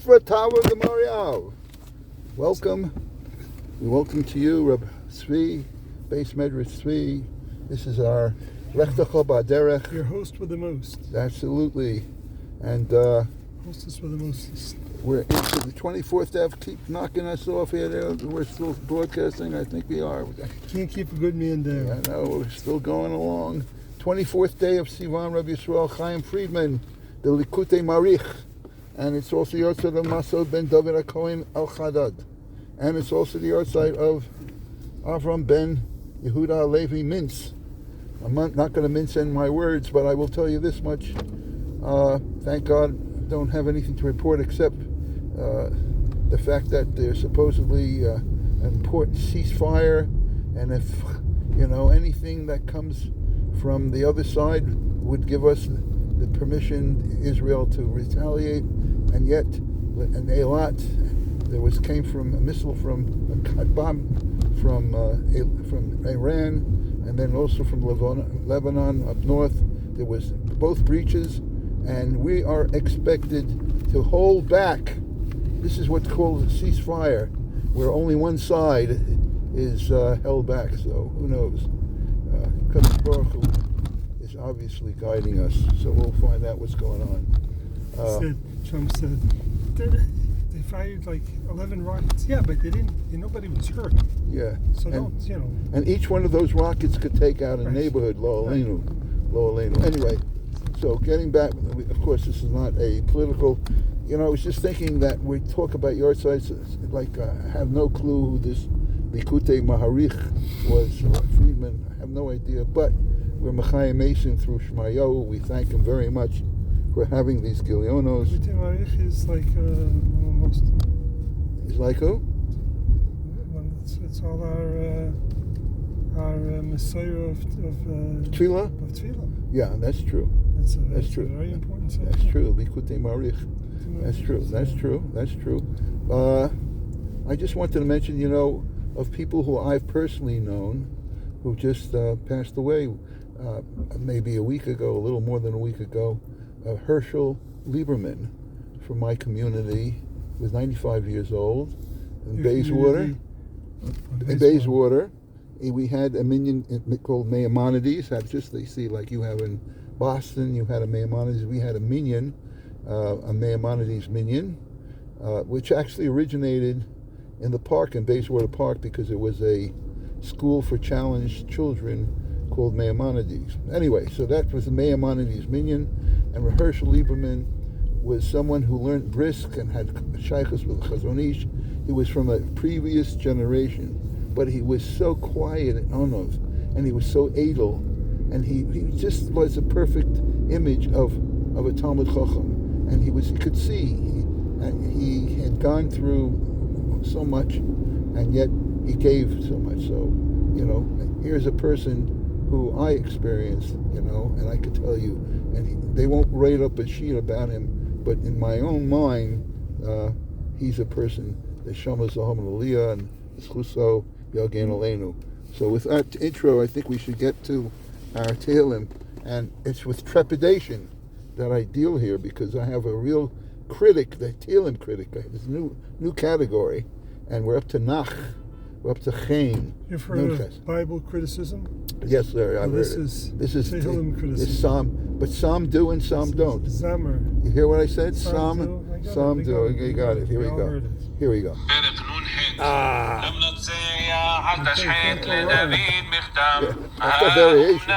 Sifra Tower Gemarial. Welcome. We welcome to you, Reb Tzvi, Beis Medrash Tzvi. This is our Lechtacha Ba'derech. Your host with the most. Absolutely. And Hostess with the most. we're into the 24th day. Keep knocking us off here. We're still broadcasting. I think we are. Can't keep a good man down. I know. We're still going along. 24th day of Sivan, Rabbi Yisrael Chaim Friedman, the Likutei Marich. And it's also the yahrzeit of Masod ben David HaKohen Al-Chadad. And it's also the yahrzeit of Avram ben Yehuda Halevi Mintz. I'm not going to mince in my words, but I will tell you this much. Thank God I don't have anything to report except the fact that there's supposedly an important ceasefire, and if anything that comes from the other side would give us the permission, Israel, to retaliate, and yet an Eilat, came from a missile from a bomb from Iran, and then also from Lebanon up north. There was both breaches, and we are expected to hold back. This is what's called a ceasefire, where only one side is held back. So who knows? Kadosh Baruch Hu is obviously guiding us. So we'll find out what's going on. Trump said they fired like 11 rockets. Yeah, but they didn't. Nobody was hurt. Yeah. So And each one of those rockets could take out a neighborhood. Lo Aleinu. Anyway, so getting back. Of course, this is not a political. I was just thinking that we talk about yahrzeits, like I have no clue who this Likutei Maharich was, Friedman. I have no idea, but we're Mechayim Mason through Shmayahu. We thank him very much for having these Gilyonos. Likutei Marich is like almost. Is like who? It's all our Messiah of Tefillah? Of Tefillah. Yeah, that's true. That's true. A very important section. That's true. Likutei Marich. That's true. I just wanted to mention, of people who I've personally known who just passed away maybe a week ago, a little more than a week ago. Herschel Lieberman from my community was 95 years old in Bayswater. In Bayswater, we had a minyan called Maimonides. They see like you have in Boston, you had a Maimonides. We had a minyan, a Maimonides minyan, which actually originated in the park, in Bayswater Park, because it was a school for challenged children called Maimonides. Anyway, so that was the Maimonides minyan, and Herschel Lieberman was someone who learned brisk and had shaykhus with Chazon Ish. He was from a previous generation, but he was so quiet and honov, and he was so edel, and he just was a perfect image of a Talmud Chacham, and he could see, he had gone through so much, and yet he gave so much. So, here's a person who I experienced, and I could tell you, and they won't write up a sheet about him, but in my own mind, he's a person that Shama Zaham Aliyah and Schuso Yagin Aleinu. So with that intro, I think we should get to our Tehillim, and it's with trepidation that I deal here, because I have a real critic, the Tehillim critic. It's a new category, and we're up to Nach. We're up to Chaim. You've heard of Bible criticism? Yes, sir. I've heard it. This is Tehillim criticism. This Psalm, but some do and some don't. Zammer. You hear what I said? Some do. You got it. Here we go. Here we go. That's a variation.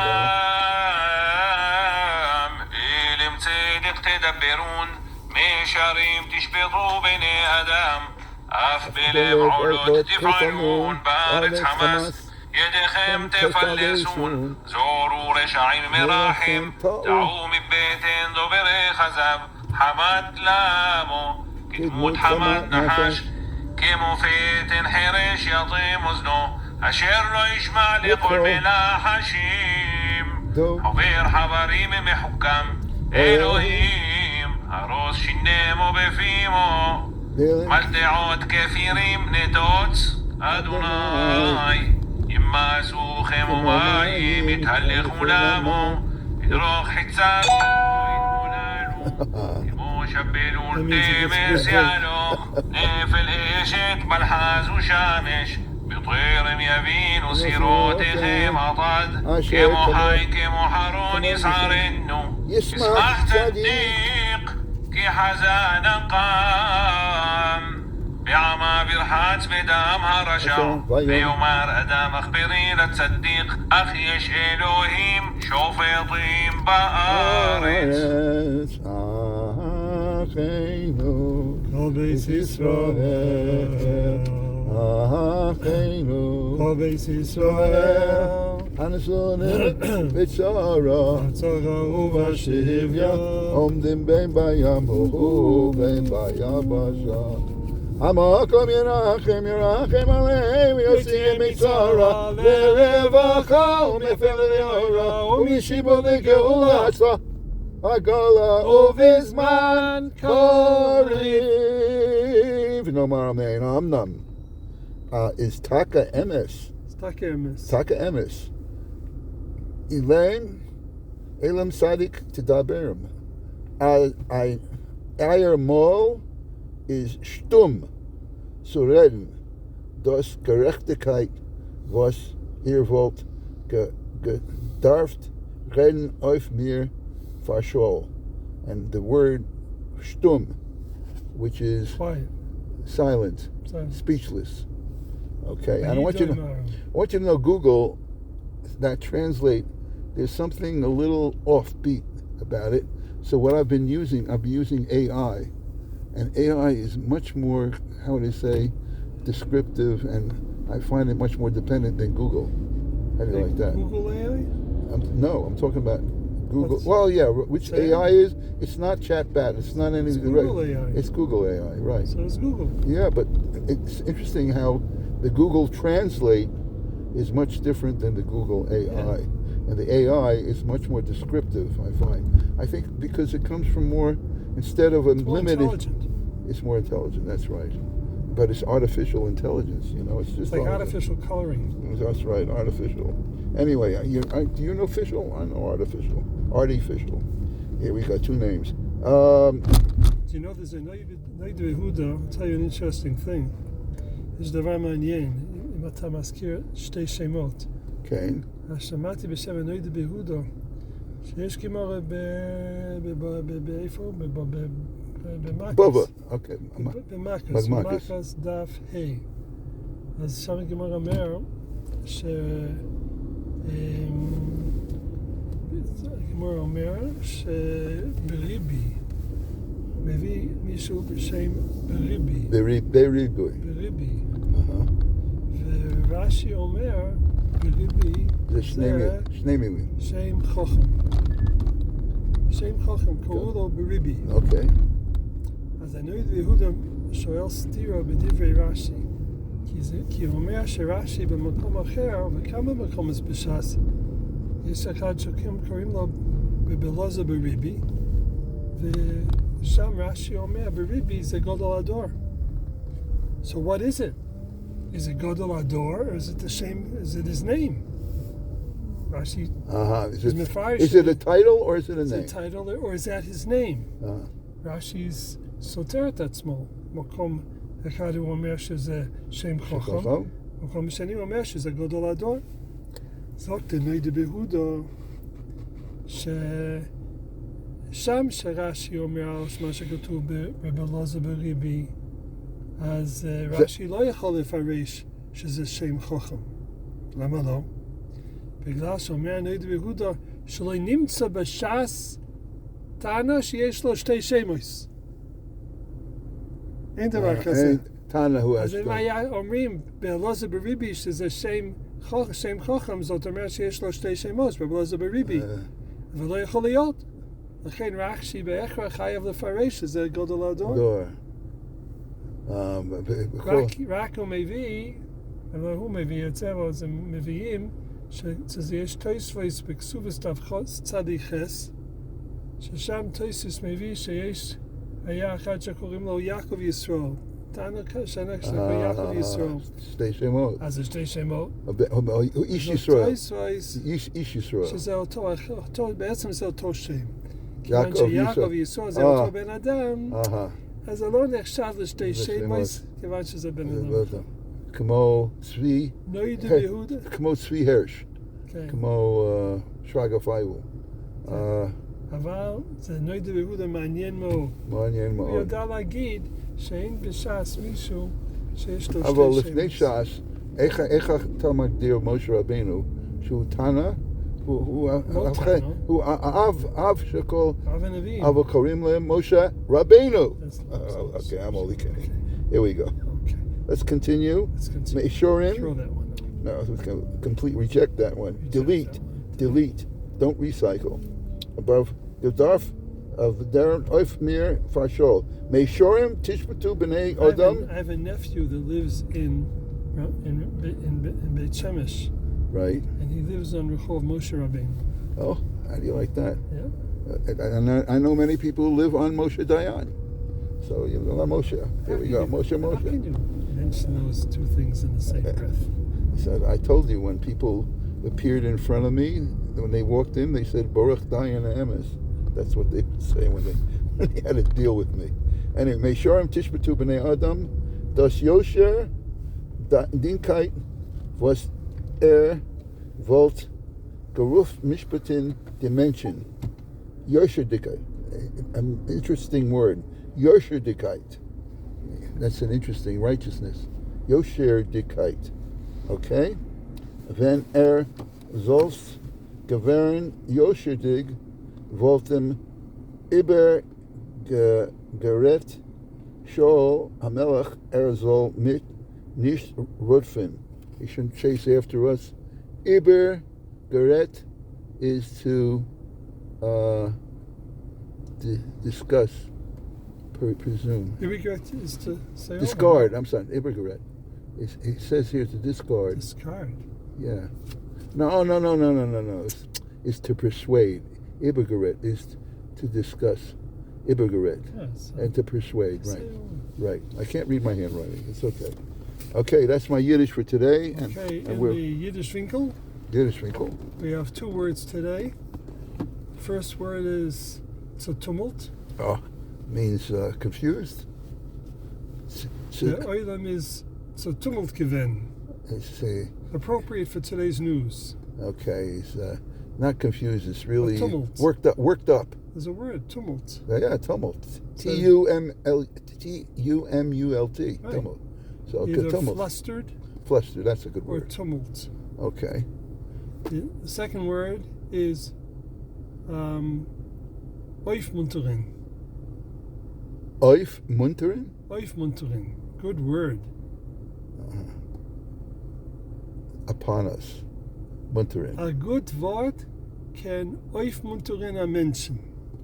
אף בלב עולות תפעלון, בארץ חמאס ידיכם תפלסון, זורו רשעים מרחם, דעו מבטן דוברי חזב, חמת למו, כדמות חמת נחש, כמו פתן חרש יטים אוזנו, אשר לא ישמע לכל מלחשים, עובר חברים מחוקם, אלוהים, הרוס שינמו בפימו, מלטעות כפירים נטוץ, אדוני, ימאסוכם ומים, יתהלך מולמו, ידרוך חיצה, כמו שבלול תמס יעלו, נפל אשת מלחז ושמש, בטרם יבינו סירותיכם עטד, כמו חי כמו חרון יסערנו, ישמח צדיק כי חזן קם, בעמה ברחץ בדם הרשע, ויאמר אדם אכפרי לצדיק, אך יש אלוהים שופטים בארץ. אחינו כל בית ישראל, אחינו כל בית ישראל, הנשונים בצרה ובשביה, עומדים בין בים ובין ביבשה. המקום ירחם ירחם עליהם, יוציאם מצרה לרווחה ומפל ליורה, ומשיבו לגאולה עצה הגולה ובזמן קריב. נאמר אמן. אמנם is taka emes. Taka emes. Elaine Elam Sadik Tidaberim. Ayer Mol is stumm zu reden. Das Gerechtigkeit, was ihr wollt, gedarft reden auf mir verscholl. And the word stumm, which is quiet, silent, silent. speechless. Okay, and I want you to know Google, that translate, there's something a little offbeat about it. So what I've been using AI. And AI is much more, how would I say, descriptive, and I find it much more dependent than Google. How do you like that? Google AI? No, I'm talking about Google. Well, yeah, which AI is? It's not ChatBot. It's not anything. It's Google AI. It's Google AI, right? So it's Google. Yeah, but it's interesting how the Google Translate is much different than the Google AI. Yeah. And the AI is much more descriptive, I find. I think because it comes from more, instead of it's more intelligent, that's right. But it's artificial intelligence, it's just like artificial coloring. That's right, artificial. Anyway, do you know official? I know artificial. Artificial. Here we got two names. Do you know there's a Nidre Yehuda? I'll tell you an interesting thing. There's the Ramanyen, אם אתה מזכיר שתי שמות. כן. שמעתי בשם נדחי יהודה, שיש כמו באיפה? במקס. בובה, אוקיי. במקס דף ה'. אז שם הגמרא אומר הגמרא אומר שבריבי מביא מישהו בשם בריבי. בריבי. ורש"י אומר בריבי זה שני מילים. שם חוכם. שם חוכם, קראו לו בריבי. אוקיי. אז הנדחי יהודה שואל סתירה בדברי רש"י. כי הוא אומר שרש"י במקום אחר, וכמה מקומות בש"ס, יש אחד שקוראים לו בבלוזה בריבי, ושם רש"י אומר בריבי זה גודל הדור. So what is it? Is it Godel Ador, or is it the same? Is it his name? Rashi. Is it a title or is it a name? Is it a title or is that his name? Rashi's soteret atzmo. Makom echad hu omer sheze Shem Chacham. Makom sheni omer sheze Godel Ador. Sagt der Nidre Yehuda ששם שרש"י אומר על מה שכתוב בבלוזה בריבי, אז רש"י לא יכול לפרש שזה שם חוכם. למה לא? בגלל שאומר נדחי יהודה שלא נמצא בש"ס טענה שיש לו שתי שמות. אין דבר כזה. טענה הוא אז אם היה אומרים בבלוזה בריבי שזה שם חוכם, זאת אומרת שיש לו שתי שמות בבלוזה בריבי. אבל לא יכול להיות. לכן רש"י בהכרח חייב לפרש שזה גודל הדור. רק הוא מביא, אבל הוא מביא את זה, אבל הם מביאים שזה יש תוספות בכסובס דף צדיק חס, ששם תוספות מביא שיש, היה אחד שקוראים לו יעקב ישראל. טענה שנה שקוראים יעקב ישראל. שתי שמות. אז זה שתי שמות. איש ישראל. איש ישראל. איש ישראל. שזה אותו, בעצם זה אותו שם. כיוון שיעקב ויסוע זה אותו בן אדם, אז זה לא נחשב לשתי שמות, כיוון שזה בן אדם. כמו צבי, נויד ויהודה. כמו צבי הרש, כמו שרגא פייבל. אבל זה נויד ויהודה מעניין מאוד. מעניין מאוד. הוא יודע להגיד שאין בש"ס מישהו שיש לו שתי אבל שמות. לפני ש"ס, איך אתה מגדיר משה רבינו, שהוא תנא? הוא האב של כל, אבל קוראים להם משה רבינו. Okay, I'm only kidding. Here we go. Okay. Let's continue. Meishurim. Throw that one out. No, complete reject that one. Delete. Don't recycle. Above the darf of the Darren Oifmir Farshol. Meishurim tishbatu b'nei Adam. I have a nephew that lives in Beit Shemesh. Right. And he lives on Rehov Moshe Rabbeinu. Oh, how do you like that? Yeah. I know many people who live on Moshe Dayan. So you know Moshe. Here we go. Moshe. How can you mention those two things in the same breath? So I told you when people appeared in front of me, when they walked in, they said Baruch Dayan Emes. That's what they would say when they had to deal with me. Anyway, Meishorim Tishbatu B'nei Adam, Das Yosher Dinkait was Volt Geruf Mishpatin Dimension. Yosher Dikait. An interesting word. Yosher Dikait. That's an interesting righteousness. Yosher Dikait. Okay? Then Zolf Gavern Yosher Dig Voltem Iber Geret Shol Hamelach Zol Mit Nicht Rudfin. He shouldn't chase after us. Iber Geret is to discuss, presume. Ibigret is to say discard. I'm sorry, Ibergaret. It says here to discard. Discard. Yeah. No. It's to persuade. Ibergaret is to discuss. Ibergaret. Yes. And to persuade. Right. I can't read my handwriting. It's okay. Okay, that's my Yiddish for today. Okay, in the Yiddish Winkel, we have two words today. First word is it's a tumult. Oh, means confused. The oilam is it's a tumult given. It's appropriate for today's news. Okay, it's not confused. It's really worked up. There's a word, tumult. Yeah, tumult. T-U-M-U-L-T. Right. Tumult. So Either tumult. Flustered. That's a good word. Or tumult. Okay. The second word is Oifmunterin. Oifmunterin? Oifmunterin. Good word. Upon us. Munterin. A good word can Oifmunterin a Menschen.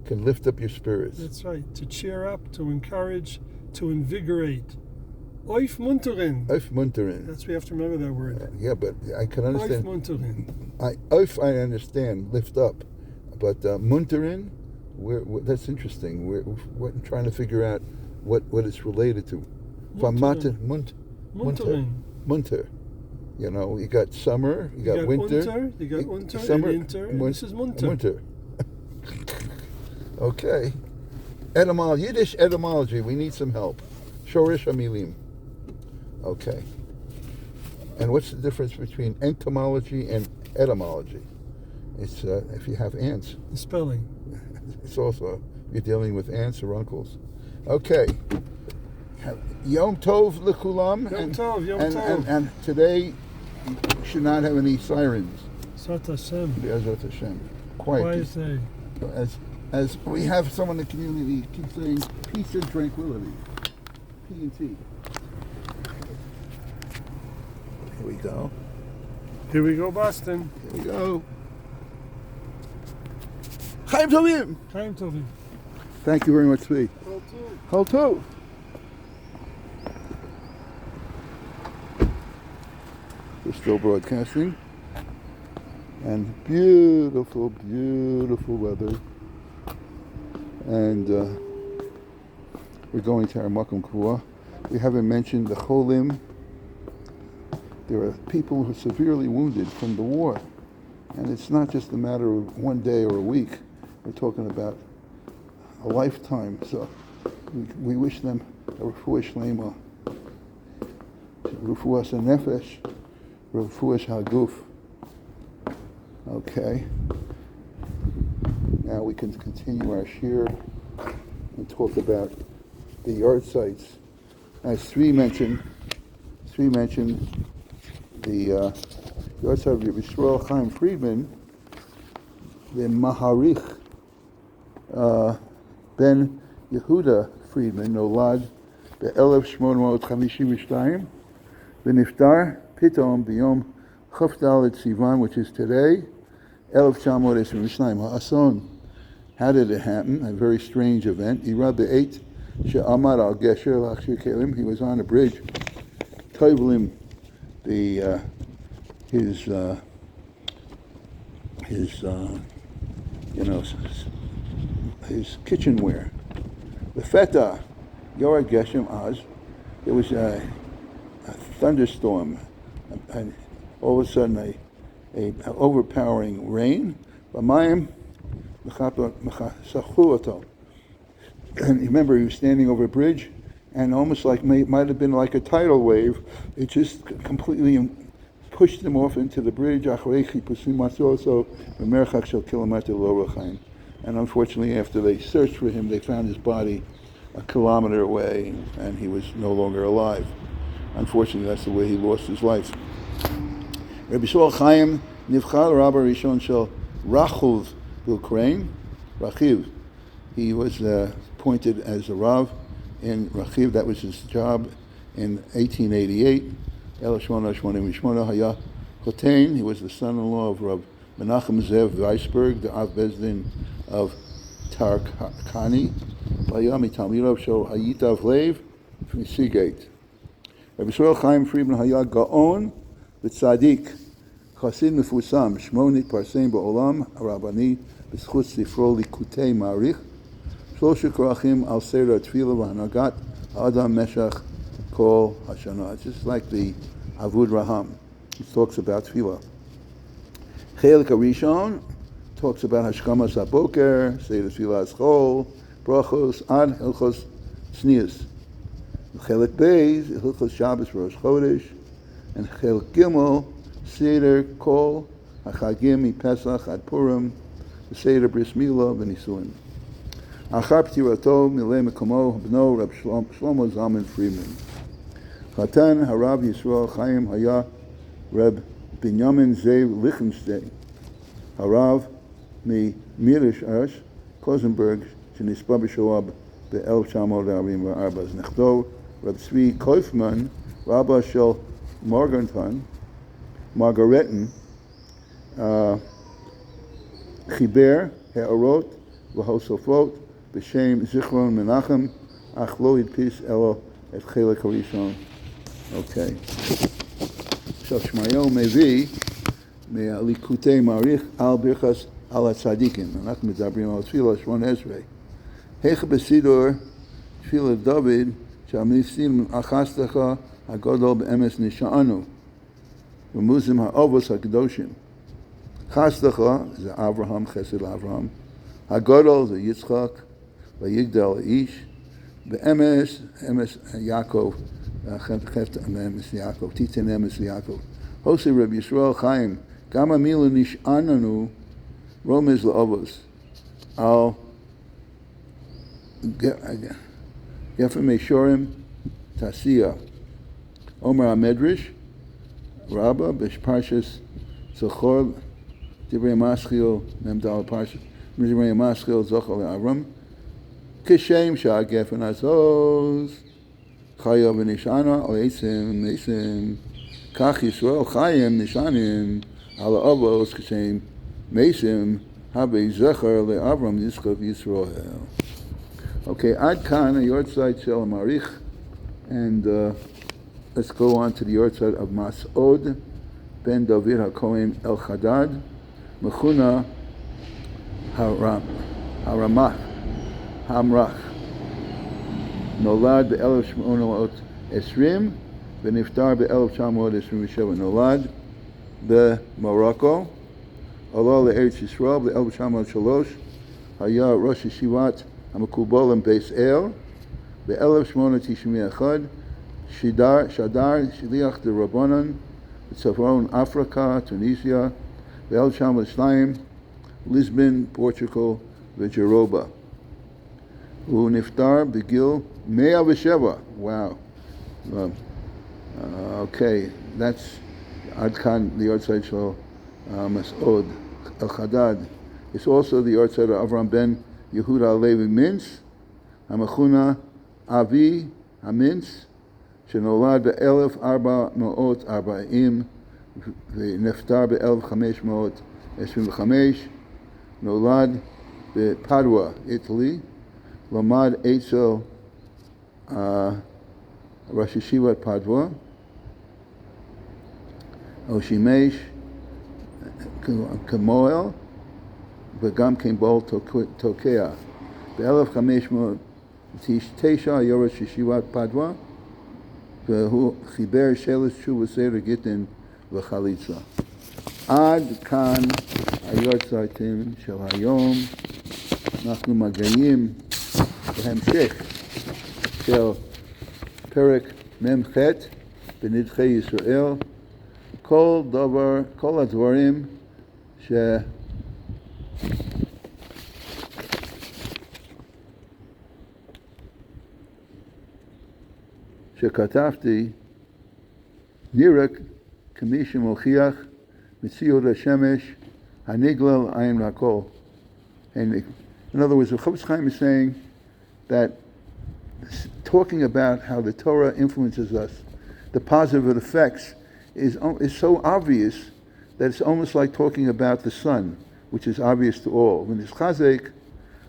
Can lift up your spirits. That's right. To cheer up, to encourage, to invigorate. Oifmunterin. Oifmunterin. We have to remember that word. Yeah, but I can understand. Oifmunterin. I understand, lift up. But munterin, that's interesting. We're trying to figure out what it's related to. Munterin. Munter. You know, you got summer, you got winter. You got unter, summer, and winter, and this is munter. Munter. Okay. Yiddish etymology. We need some help. Shorish Hamilim. Okay. And what's the difference between entomology and etymology? It's if you have ants. The spelling. It's also you're dealing with aunts or uncles. Okay. Yom Tov l'kulam. Yom Tov. And today you should not have any sirens. Zot Hashem. Be'ezrat Hashem. Quiet. Why is they? As we have someone in the community keep saying peace and tranquility. P&T. Here we go. Here we go, Boston. Here we go. Chaim Tovim. Chaim Tovim. Thank you very much, Tzvi. Kol Tov. We're still broadcasting. And beautiful weather. And we're going to our Makom Kvuah. We haven't mentioned the Cholim. There are people who are severely wounded from the war. And it's not just a matter of one day or a week. We're talking about a lifetime. So we wish them a refuah shlema, refuah hanefesh, refuah haguf. Okay. Now we can continue our shir and talk about the yard sites. As three mentioned the yard site of Yisrael Chaim Friedman, the Maharich Ben Yehuda Friedman nolad ב-1852 ונפטר פתאום ביום כ"ד סיוון, which is today, 1922. Ha'ason. How did it happen? A very strange event. Ira be'et she'amad al gesher l'achshir kelim. He was on a bridge. Toivlim, his kitchenware. The feta yorad geshem az. There was a thunderstorm, and all of a sudden a overpowering rain. B'mayim and remember, he was standing over a bridge, and almost like might have been like a tidal wave. It just completely pushed him off into the bridge. And unfortunately, after they searched for him, they found his body a kilometer away, and he was no longer alive. Unfortunately, that's the way he lost his life. Rabbi Yisrael Chaim nivchar Rabbi Rishon shel Rachuv Bilkrain, Rachiv. He was appointed as a Rav in Rachiv. That was his job in 1888. He was the son-in-law of Rav Menachem Zev Weisberg, the Av Bezdin of Tarkani. Vayami Talmidov Shel Hayitav Lev from Seagate. Rabbi Yisrael Chaim Friedman Haya Gaon v'Tzadik Chasid Mefusam Shmo Nitparsem Ba'olam Harabani B'Zchut Sifro Likutei Marich Shlosha Korachim Al Seder Tefillah V'Hanagat Adam Meshach Kol Hashana. It's just like the Avud Raham. He talks about Tefillah. Chelik Arishon talks about Hashkamas HaBoker, Seder Tefillah Aschol, Brachos Ad Hilchos Tznius. Chelik Beis, Hilchos Shabbos Rosh Chodesh, and Chelik Gimel, Seder Kol HaChagim MiPesach Ad Purim, the Seder Bris Milah V'Nisuin. Achar Ptirato Milei Mekomo Bno Reb Shlomo Zalman Friedman. Chatan Harav Yisrael Chaim Haya Reb Binyamin Zev Lichtenstein. Harav Mi Mirish Ash Kozenberg Shenispa B'Shoab ב-1944. Znechdo Reb Tzvi Koifman Rabba Shel Margaretin Chiber Ha'arot V'Hosofot B'Shem Zichron Menachem Ach Lo Yidpis Elo Et Chelik Harishon. Okay. So Shmayahu Mevi Me'alikutei Marich Al Birchas Al HaTzadikim. אנחנו מדברים על תפילה 18. Hecha B'Sidor Tfilah David Sha'amnisim Achastecha HaGodol B'Emes Nisha'anu V'Muzim HaOvos HaKadoshim. Chastecha is Avraham, Chesed Avraham. HaGodol is Yitzchak, V'Yigdal Ish. B'Emes, Emes Yaakov, Emes Yaakov, Titan Emes Yaakov. Hosi Rabbi Yisrael Chaim, Gama Mila Nish'ananu, Romez La'ovos. Al Gefem Eshorim Tasiya. Omer HaMedrash, Rabba, B'Parshas Zachor, Divrei Maschil, Memdal Parshas, Divrei Maschil, Zachor Avram, Kishem Sha'agef and Azos, Chayav and Nishana, Al Eisim, Mesim, Kach Yisrael, Chayim, Nishanim, Al Avos, Kishem, Mesim, Habe Zechar, Le Avram, Yitzchak Yisrael. Okay, Ad Kan, a yard site, Shel Marich, and let's go on to the yard site of Mas'od, Ben David HaKohen El Chadad, Mechuna Haramach, Hamrach. Nolad ב-1820 ונפטר ב-1927. נולד במרוקו, עלה לארץ ישראל ב-1903, היה ראש ישיבת המקובל בייס אל, ב-1891, שדר שליח דרבנן בצפון אפריקה, טוניסיה, ב-1902, ליסבון, פורטוגל וג'רובה. הוא נפטר בגיל 107. Wow. Okay, that's עד כאן the yahrzeit שלו, מסעוד al-Haddad. It's also the yahrzeit of Avraham ben Yehuda Levi Mintz, המכונה אבי המינץ, שנולד ב-1440 ונפטר ב-1525, נולד בפדווה, איטלי, למד אצל ראש ישיבת פדווה, הוא שימש כמוהל וגם כבעל תוקע. ב-1509 היה ראש ישיבת פדווה, והוא חיבר שלש תשובה סדר גיטין וחליצה. עד כאן היורצייטים של היום. אנחנו מגיעים להמשך של פרק מ"ח בנדחי ישראל. כל הדברים שכתבתי נראה כמי שמוכיח מציאות השמש הנגלה לעין והכל. In other words, the Chofetz Chaim is saying that talking about how the Torah influences us, the positive effects, is so obvious that it's almost like talking about the sun, which is obvious to all. When it's Chazek,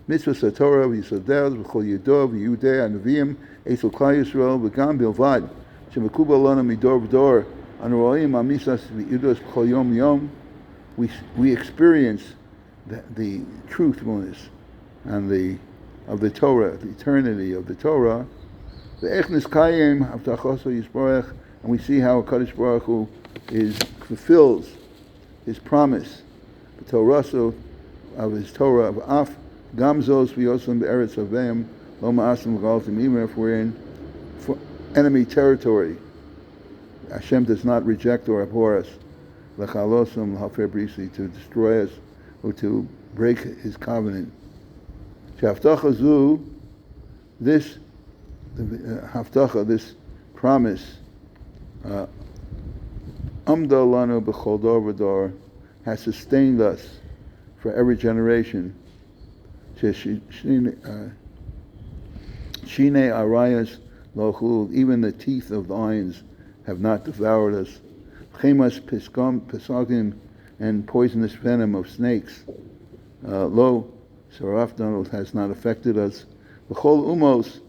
mitzvahs HaTorah, v'yisodel, v'chol yidov, v'yudei, ha'neviim, etzol klal Yisrael, v'gam bilvad, shemekubal lana midor v'dor, anu ro'im ha'misas v'yudos b'chol yom yom. We experience the truthfulness and of the Torah, the eternity of the Torah. Ve'echnis kayim avtachoso yisborach, and we see how HaKadosh Baruch Hu fulfills his promise, the Torah of his Torah of Af, Gamzos v'yosem be'eretz aveim, lo ma'asim v'galtim, even if we're in enemy territory. Hashem does not reject or abhor us, l'chalosam l'hafer brisi, to destroy us or to break his covenant. Shaftacha zu, this haftacha, this promise, amda lanu b'chol dor v'dor, has sustained us for every generation. Shine arayas lochul, even the teeth of the lions have not devoured us. Chemas pesagim, and poisonous venom of snakes. Lo sarafdan, has not affected us. B'chol umos,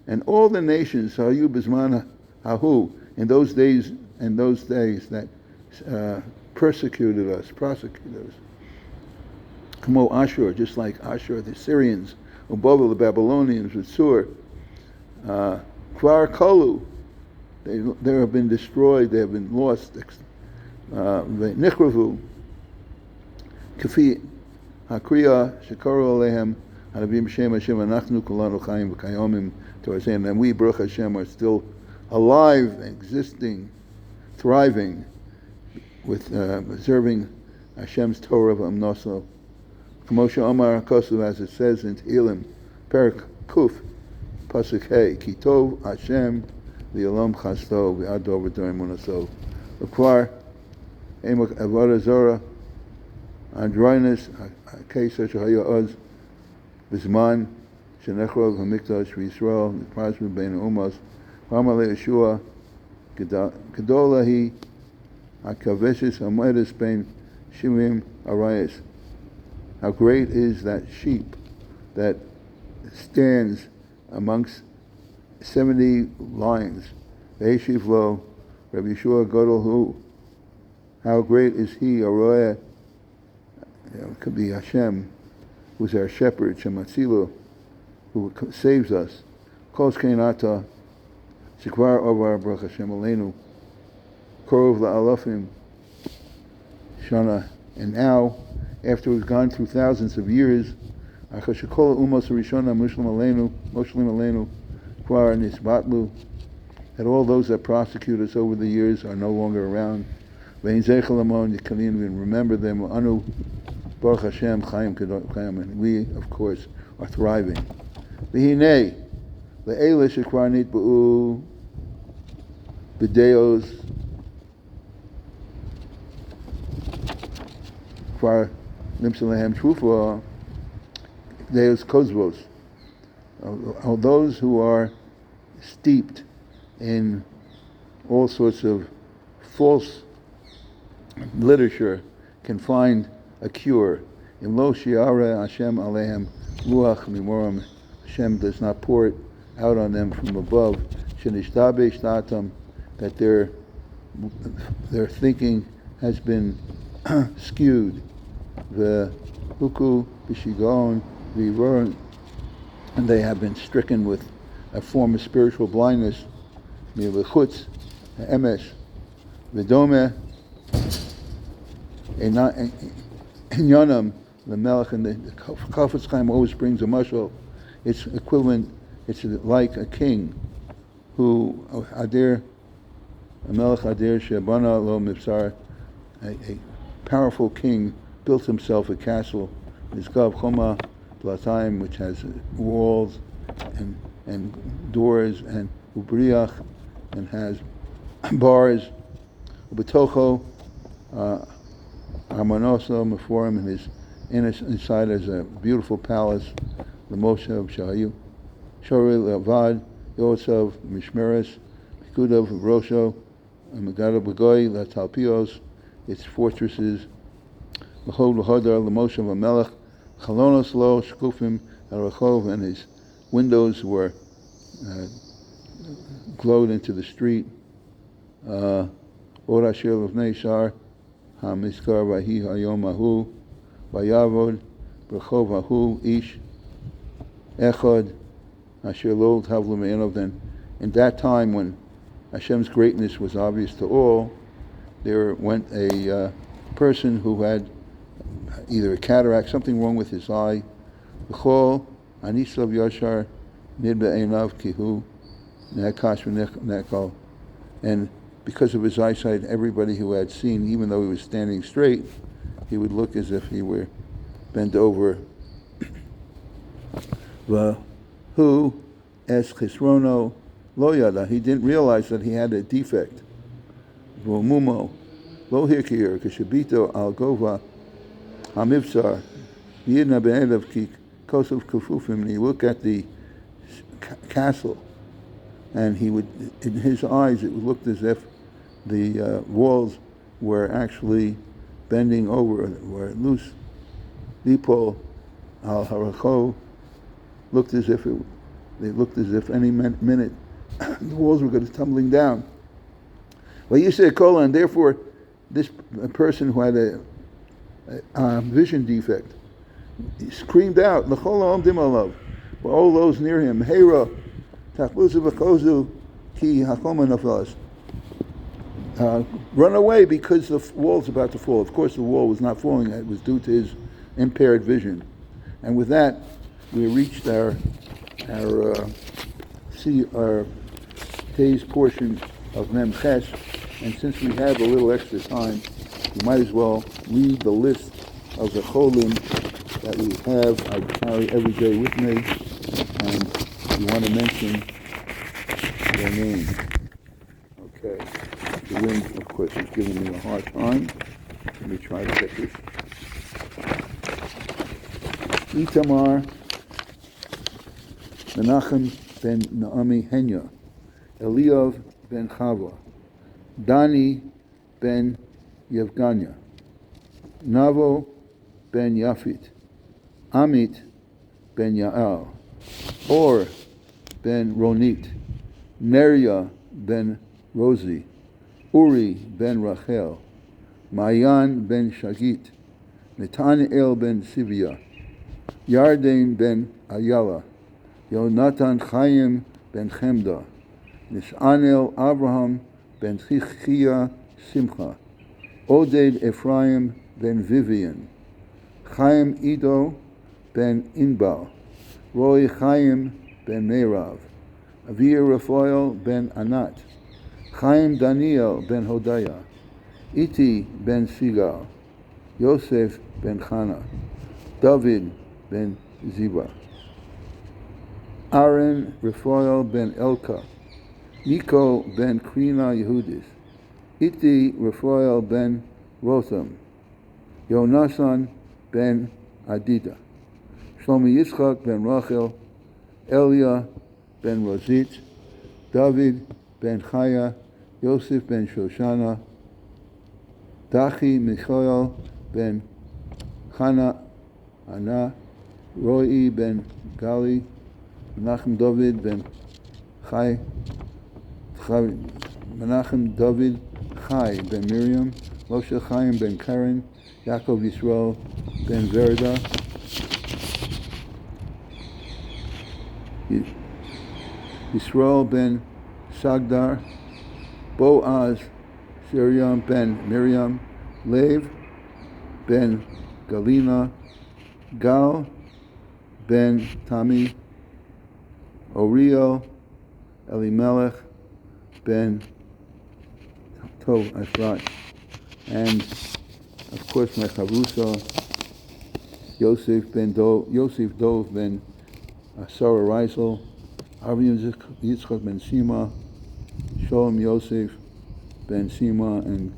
and all the nations hayu b'zman hahu, in those days that prosecuted us. Kamo Ashur, just like Ashur, the Syrians, Ubabel, the Babylonians, with Sur. Kvar Kalu, they have been destroyed, they have been lost. Nichravu, Kafi, Hakriya, Shekaru Alehem, Hanabim Shem Hashem, Anachnu Kulanu Chaim V'Kayomim, to our saying, and we, Baruch Hashem, are still alive, existing, thriving, with observing Hashem's Torah of Amnoso. Kamosha Omar HaKosuv, as it says in Tehillim, Perak Kuf, Pasuk Hey, Kitov Hashem, V'Yolom Chasto, V'Ador V'Dorim Munaso. L'kvar, Emak Avodah Zorah, Androinus, Keisach Haya Oz, Bizman, Shenechrov HaMikdash V'Yisrael, N'Prasmu Bein Umos, Pamale Yeshua, Gedolahi, HaKaveshis HaMoedes Bein Shimim Arayas. How great is that sheep that stands amongst 70 lions. Ve'eshiv lo, Rabbi Yeshua Godol Hu. How great is he, Aroeh, it could be Hashem, who's our shepherd, Shematzilu, who saves us. Kol Shkeinata, Shekvar Ovar Baruch Hashem Aleinu, Korov La'alafim, Shana, and now, after we've gone through thousands of years, אחר שכל האומות הראשונה מושלים עלינו כבר נסבטלו, that all those that prosecute us over the years are no longer around. Ve'in zeichel amon yikalin, we remember them. Anu Baruch Hashem chayim kedayim, and we, of course, are thriving. V'hinei le'ele shekvar nitba'u b'deos kvar nimsalehem trufa deos kozvos. All those who are steeped in all sorts of false literature can find a cure. In lo shiara Hashem alehem ruach mimoram, Hashem does not pour it out on them from above. Shenishtabe shtatam, that their thinking has been skewed. The huku bishigon vivoron, and they have been stricken with a form of spiritual blindness. Milechutz, emes, v'dome, Inyanam, the Melech, and the Chafetz Chaim always brings a mashal. It's equivalent, it's like a king who, Adir, a Melech Adir Shebana Lo Mipsar, a powerful king built himself a castle, Nizgav Choma Plataim, which has walls and doors, and Ubriach, and has bars, Ubetocho, Armanoso Meforim, and his inside is a beautiful palace, the Moshe of Shahayu, Shoril Avad, Yosef, Mishmeres, Pikudav, Rosho, and Megadav Bagoy, Latalpios, its fortresses, L'chol L'hodar, L'moshe of Amelech, Chalonos Lo, Shkufim, Al-Rachov, and his windows were glowed into the street. Or Asher L'vnei Shar, HaMizkar Vahi Hayom Ahu, Vayavod, Brachov Ahu, Ish, Echad, Asher Lo Tavlu Me'enov. Then, in that time when Hashem's greatness was obvious to all, there went a person who had either a cataract, something wrong with his eye. V'chol Anisav Yashar Nid Be'enav Kihu Ne'akash V'nekal. And because of his eyesight, everybody who had seen, even though he was standing straight, he would look as if he were bent over. V'hu es chisrono lo yada. He didn't realize that he had a defect. V'mumo lo hirkir kishabito al gova hamivsar yidna be'elav ki kosov kufufim. And he looked at the castle, and he would, in his eyes, it looked as if the walls were actually bending over, were loose. Lipo al haracho looked as if they looked as if any minute the walls were going to tumbling down. Well, you say kola, and therefore this person who had a vision defect, he screamed out, "L'chol ha'omdim alav," for all those near him, "Heira, tachluzu v'kozu ki hakoma nafalas." Run away because the wall's about to fall. Of course, the wall was not falling; it was due to his impaired vision. And with that, we reached our day's portion of Mem Ches. And since we have a little extra time, we might as well read the list of the cholim that we have. I carry every day with me, and we want to mention their names. Okay. The wind, of course, is giving me a hard time. Let me try to get this. Itamar Menachem ben Naomi Henya, Eliav ben Chava, Dani ben Yevganya, Navo ben Yafit, Amit ben Yael, Or ben Ronit, Neria ben Rosi, Uri ben Rachel, Mayan ben Shagit, Netaniel ben Sivia, Yarden ben Ayala, Yonatan Chaim ben Chemda, Nis'anel Abraham ben Chichia Simcha, Oded Ephraim ben Vivian, Chaim Ido ben Inbal, Roy Chaim ben Meirav, Avir Raphael ben Anat, Chaim Daniel ben Hodaya, Iti ben Sigal, Yosef ben Chana, David ben Ziba, Aaron Raphael ben Elka, Nico ben Krina Yehudis, Iti Raphael ben Rotham, Yonasan ben Adida, Shlomi Yitzchak ben Rachel, Elia ben Rozit, David ben Chaya, Yosef ben Shoshana, Dachi Michael ben Chana Ana, Roy ben Gali, Menachem David ben Chai, Menachem David Chai ben Miriam, Moshe Chaim ben Karen, Yaakov Yisrael ben Verda, Yisrael ben Sagdar, Boaz Shiriam ben Miriam, Lev ben Galina, Gal ben Tami, Oriel Elimelech ben Tov, I forgot, and of course my Chavusa, Yosef Dov ben Sarah Reisel, Avi Yitzchak ben Sima, Shalom Yosef ben Sima, and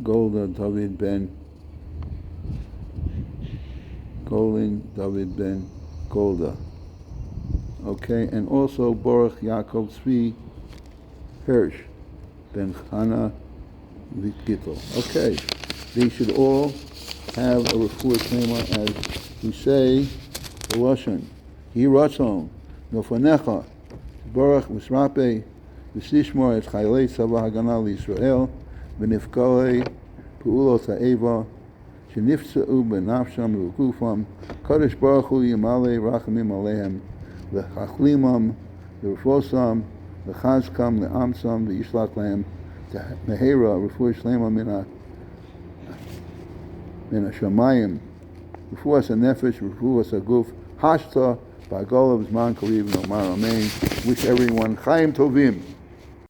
Golda David ben Golda. Okay, and also Baruch Yaakov Tzvi Hirsch ben Chana Gittel. Okay, they should all have a refuah shema, as we say the Lashon. Yi ratzon nofanecha Baruch Misrape v'sishmor et chaylei tzava hagana l'Yisrael v'nifkalei pu'ulot ha'eva sheniftzeu b'nafsham v'gufam Kadosh Baruch Hu yimalei rachamim alehem v'chachlimam v'refosam v'chazkam le'amsam v'yishlach lehem mehera refuah shlema min hashamayim refuah ha'nefesh refuah ha'guf hashta b'agolav zman kariv nomar amen. Wish everyone Chaim Tovim.